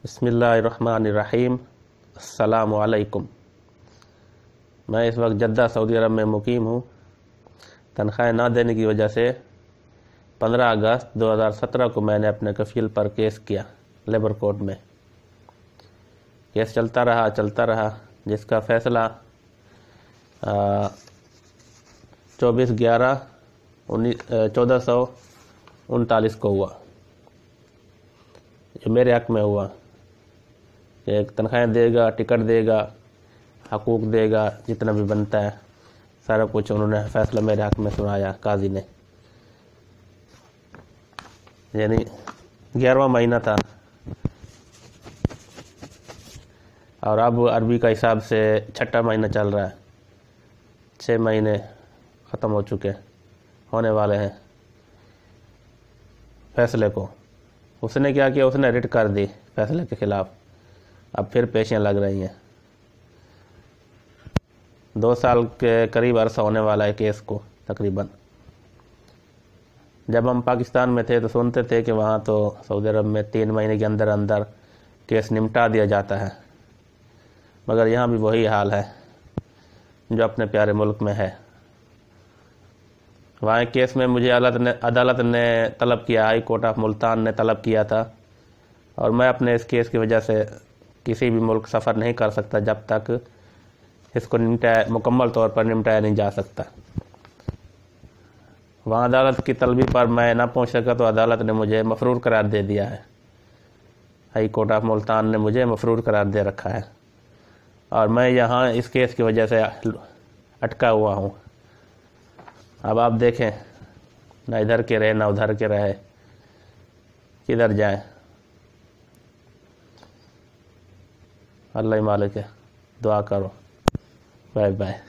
बिस्मिल्लाहिर्रहमानिर्रहीम। अस्सलामु अलैकुम। मैं इस वक्त जद्दा सऊदी अरब में मुकीम हूँ। तनख्वाह ना देने की वजह से 15 अगस्त 2017 को मैंने अपने कफ़ील पर केस किया लेबर कोर्ट में। केस चलता रहा जिसका फ़ैसला 24/11/1439 को हुआ, जो मेरे हक़ में हुआ कि तनख्वाहें देगा, टिकट देगा, हकूक़ देगा, जितना भी बनता है सारा कुछ उन्होंने फ़ैसला मेरे हक़ में सुनाया काजी ने। यानी 11वां महीना था और अब अरबी का हिसाब से 6ठा महीना चल रहा है। 6 महीने ख़त्म हो चुके होने वाले हैं फ़ैसले को। उसने क्या किया, उसने रिट कर दी फ़ैसले के ख़िलाफ़। अब फिर पेशियाँ लग रही हैं। 2 साल के करीब अरसा होने वाला है केस को तकरीबन। जब हम पाकिस्तान में थे तो सुनते थे कि वहाँ तो सऊदी अरब में 3 महीने के अंदर अंदर केस निपटा दिया जाता है, मगर यहाँ भी वही हाल है जो अपने प्यारे मुल्क में है। वहाँ केस में मुझे अदालत ने तलब किया, हाई कोर्ट ऑफ मुल्तान ने तलब किया था, और मैं अपने इस केस की वजह से किसी भी मुल्क सफ़र नहीं कर सकता जब तक इसको मुकम्मल तौर पर निपटाया नहीं जा सकता। वहाँ अदालत की तलबी पर मैं ना पहुँच सका तो अदालत ने मुझे मफरूर करार दे दिया है। हाई कोर्ट ऑफ मुल्तान ने मुझे मफरूर करार दे रखा है और मैं यहाँ इस केस की वजह से अटका हुआ हूँ। अब आप देखें, ना इधर के रहे ना उधर के रहे, किधर जाएं। अल्लाह ही मालिक है, दुआ करो। Bye bye.